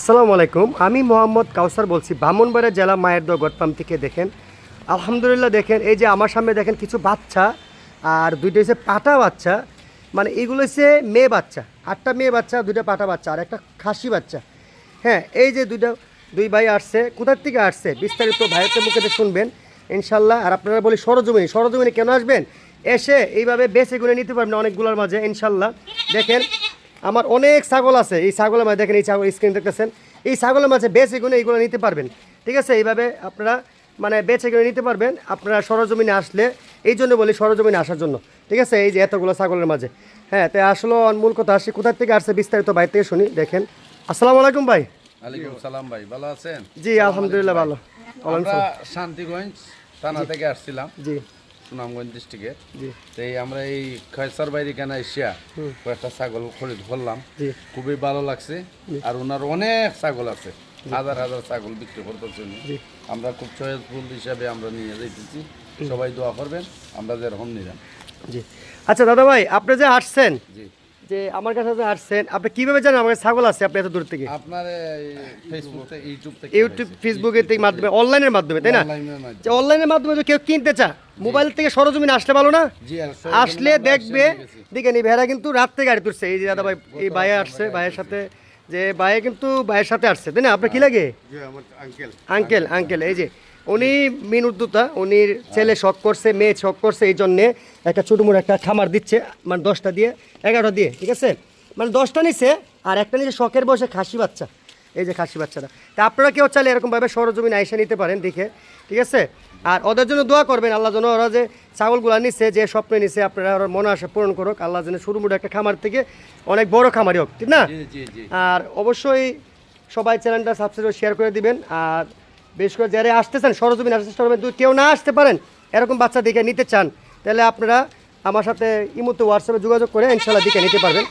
আসসালামু আলাইকুম। আমি মোহাম্মদ কাউসার বলছি, ব্রাহ্মণবাড়িয়া জেলা মায়ের দোয়া গটপাম থেকে। দেখেন আলহামদুলিল্লাহ, দেখেন এই যে আমার সামনে দেখেন কিছু বাচ্চা, আর দুইটা হচ্ছে পাটা বাচ্চা, মানে এগুলো হচ্ছে মেয়ে বাচ্চা, 8টা মেয়ে বাচ্চা, 2টা পাটা বাচ্চা আর একটা খাসি বাচ্চা। হ্যাঁ, এই যে দুই ভাই আসছে, কোথার থেকে আসছে বিস্তারিত ভাইয়ের মুখে শুনবেন ইনশাল্লাহ। আর আপনারা বলি সরজমিনে কেন আসবেন, এসে এইভাবে বেছে গুনে নিতে পারবেন অনেকগুলোর মাঝে ইনশাল্লাহ। দেখেন আমার অনেক ছাগল আছে, এই ছাগলের মাঝে দেখেন, এই ছাগল স্ক্রিন দেখতেছেন, এই ছাগলের মাঝে বেছে গুনে এইগুলো নিতে পারবেন। ঠিক আছে, এইভাবে আপনারা মানে বেছে গুনে নিতে পারবেন আপনারা সরজমিনে আসলে। এই জন্য বলি সরজমিনে আসার জন্য। ঠিক আছে, এই যে এতগুলো ছাগলের মাঝে। হ্যাঁ, তাই আসলে মূল কথা আসি কোথার থেকে আসছে বিস্তারিত বাইরে থেকে শুনি। দেখেন আসসালামু আলাইকুম ভাই। ওয়ালাইকুম সালাম ভাই, ভালো আছেন? জি আলহামদুলিল্লাহ ভালো। আমরা শান্তিগঞ্জ থানা থেকে আসছিলাম, জি সুনামগঞ্জ ডিস্ট্রিক্টের। জি তাই আমরা এই খয়সার বাইরে কেনা এসিয়া কয়েকটা ছাগল খরিদ করলাম, জি খুবই ভালো লাগছে। আর ওনার অনেক ছাগল আছে, হাজার হাজার ছাগল বিক্রি করতেছে উনি। আমরা খুব চয়েসফুল হিসাবে আমরা নিয়ে যাইতেছি, সবাই দোয়া করবেন আমরা যেরকম নিলাম। জি। আচ্ছা দাদা ভাই, আপনি যে আসছেন, জি, যে আমার কাছে যে আসছেন, আপনি কিভাবে জানেন আমার কাছে ছাগল আছে? আপনি এত দূর থেকে আপনার ফেসবুক থেকে, ইউটিউব ফেসবুকের থেকে মাধ্যমে, অনলাইনের মাধ্যমে, তাই না? অনলাইনের মাধ্যমে। যে অনলাইনের মাধ্যমে যদি কেউ কিনতে চায়, মোবাইল থেকে সরজমিনে আসলে ভালো না? জি, আর আসলে দেখবে, দেখেন এই ভাইরা কিন্তু রাত্রে গাড়ি তুলছে। এই যে দাদা ভাই, এই ভাইয়া আসছে, ভাইয়ের সাথে যে ভাইয়া কিন্তু ভাইয়ের সাথে আসছে, তাই না? আপনার কি লাগে? আঙ্কেল এই যে উনি মিন উদ্যোক্তা, উনির ছেলে শখ করছে, মেয়ে শখ করছে, এই জন্যে একটা ছোটো একটা খামার দিচ্ছে, মানে 10টা দিয়ে 11টা দিয়ে, ঠিক আছে, মানে 10টা নিছে আর একটা নিচে শখের বসে খাসি বাচ্চা। এই যে খাসি বাচ্চাটা, তা আপনারা কেউ চাইলে এরকমভাবে সরজমিনে আইসা নিতে পারেন দেখে, ঠিক আছে। আর ওদের জন্য দোয়া করবেন, আল্লাহ যেন ওরা যে ছাগলগুলো নিচ্ছে, যে স্বপ্নে নিচ্ছে, আপনারা ওর মনে আশা পূরণ করুক আল্লাহ, যেন শুরুমুড়ো একটা খামার থেকে অনেক বড় খামারি হোক, ঠিক না? আর অবশ্যই সবাই চ্যানেলটা সাবস্ক্রাইব শেয়ার করে দিবেন। আর বেশ করে যারা আসতেছেন সরজমিনে আসতে চেষ্টা করবেন, কেউ না আসতে পারেন এরকম বাচ্চা দেখে নিতে চান, তাহলে আপনারা আমার সাথে ইমোতে হোয়াটসঅ্যাপে যোগাযোগ করে ইনশাল্লাহ দেখে নিতে পারবেন।